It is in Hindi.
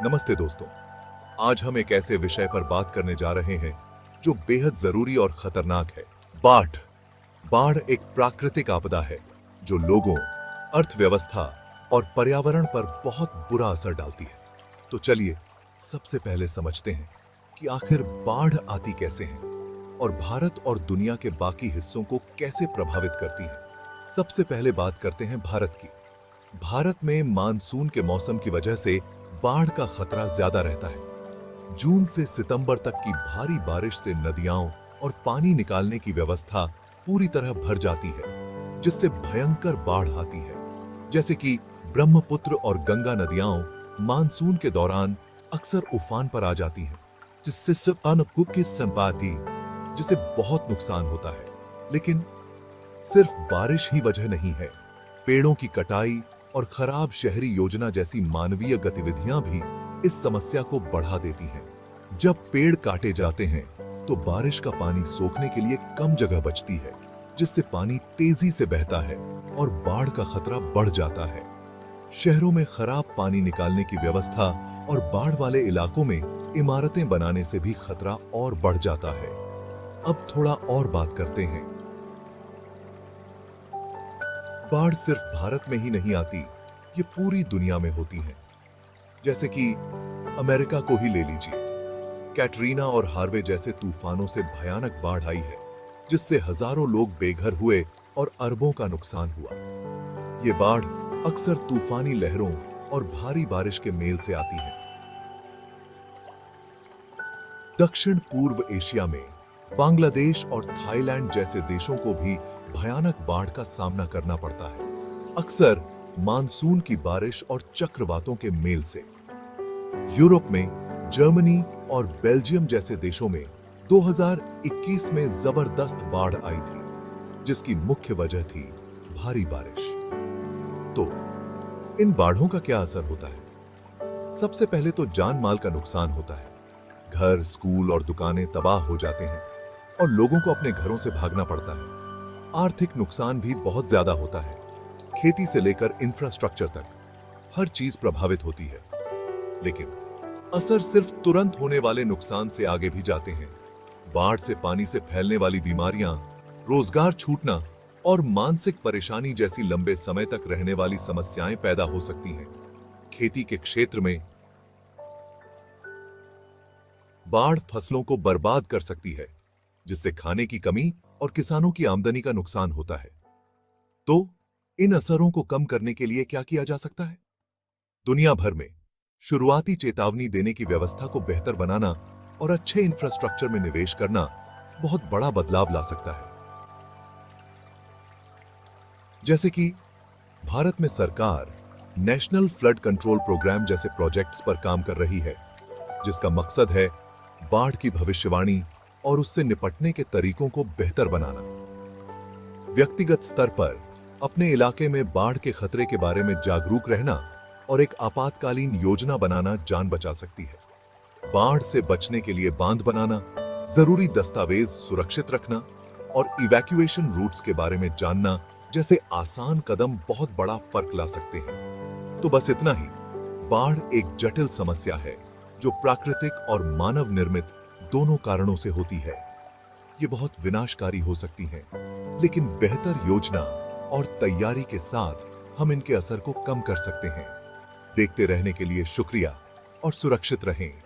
नमस्ते दोस्तों। आज हम एक ऐसे विषय पर बात करने जा रहे हैं जो बेहद जरूरी और खतरनाक है। बाढ़। बाढ़ एक प्राकृतिक आपदा है जो लोगों, अर्थव्यवस्था और पर्यावरण पर बहुत बुरा असर डालती है। तो चलिए सबसे पहले समझते हैं कि आखिर बाढ़ आती कैसे है और भारत और दुनिया के बाकी हिस्सों को कैसे प्रभावित करती है। सबसे पहले बात करते हैं भारत की। भारत में मानसून के मौसम की वजह से बाढ़ का खतरा ज्यादा रहता है। जून से सितंबर तक की भारी बारिश से नदियां और पानी निकालने की व्यवस्था पूरी तरह भर जाती है, जिससे भयंकर बाढ़ आती है। जैसे कि ब्रह्मपुत्र और गंगा नदियां मानसून के दौरान अक्सर उफान पर आ जाती हैं, जिससे की संपत्ति जिसे बहुत नुकसान होता है। लेकिन सिर्फ बारिश ही वजह नहीं है। पेड़ों की कटाई और खराब शहरी योजना जैसी मानवीय गतिविधियां भी इस समस्या को बढ़ा देती हैं। जब पेड़ काटे जाते हैं तो बारिश का पानी सोखने के लिए कम जगह बचती है, जिससे पानी तेजी से बहता है और बाढ़ का खतरा बढ़ जाता है। शहरों में खराब पानी निकालने की व्यवस्था और बाढ़ वाले इलाकों में इमारतें बनाने से भी खतरा और बढ़ जाता है। अब थोड़ा और बात करते हैं। बाढ़ सिर्फ भारत में ही नहीं आती, ये पूरी दुनिया में होती है। जैसे कि अमेरिका को ही ले लीजिए। कैटरीना और हार्वे जैसे तूफानों से भयानक बाढ़ आई है, जिससे हजारों लोग बेघर हुए और अरबों का नुकसान हुआ। ये बाढ़ अक्सर तूफानी लहरों और भारी बारिश के मेल से आती है। दक्षिण पूर्व एशिया में बांग्लादेश और थाईलैंड जैसे देशों को भी भयानक बाढ़ का सामना करना पड़ता है, अक्सर मानसून की बारिश और चक्रवातों के मेल से। यूरोप में जर्मनी और बेल्जियम जैसे देशों में 2021 में जबरदस्त बाढ़ आई थी, जिसकी मुख्य वजह थी भारी बारिश। तो इन बाढ़ों का क्या असर होता है? सबसे पहले तो जान माल का नुकसान होता है। घर, स्कूल और दुकानें तबाह हो जाते हैं और लोगों को अपने घरों से भागना पड़ता है। आर्थिक नुकसान भी बहुत ज्यादा होता है। खेती से लेकर इंफ्रास्ट्रक्चर तक हर चीज प्रभावित होती है। लेकिन असर सिर्फ तुरंत होने वाले नुकसान से आगे भी जाते हैं। बाढ़ से पानी से फैलने वाली बीमारियां, रोजगार छूटना और मानसिक परेशानी जैसी लंबे समय तक रहने वाली समस्याएं पैदा हो सकती हैं। खेती के क्षेत्र में बाढ़ फसलों को बर्बाद कर सकती है, जिससे खाने की कमी और किसानों की आमदनी का नुकसान होता है। तो इन असरों को कम करने के लिए क्या किया जा सकता है? दुनिया भर में शुरुआती चेतावनी देने की व्यवस्था को बेहतर बनाना और अच्छे इंफ्रास्ट्रक्चर में निवेश करना बहुत बड़ा बदलाव ला सकता है। जैसे कि भारत में सरकार नेशनल फ्लड कंट्रोल प्रोग्राम जैसे प्रोजेक्ट्स पर काम कर रही है, जिसका मकसद है बाढ़ की भविष्यवाणी और उससे निपटने के तरीकों को बेहतर बनाना। व्यक्तिगत स्तर पर अपने इलाके में बाढ़ के खतरे के बारे में जागरूक रहना और एक आपातकालीन योजना बनाना जान बचा सकती है। बाढ़ से बचने के लिए बांध बनाना, जरूरी दस्तावेज सुरक्षित रखना और इवैक्यूएशन रूट्स के बारे में जानना जैसे आसान कदम बहुत बड़ा फर्क ला सकते हैं। तो बस इतना ही। बाढ़ एक जटिल समस्या है जो प्राकृतिक और मानव निर्मित दोनों कारणों से होती है। ये बहुत विनाशकारी हो सकती हैं, लेकिन बेहतर योजना और तैयारी के साथ हम इनके असर को कम कर सकते हैं। देखते रहने के लिए शुक्रिया और सुरक्षित रहें।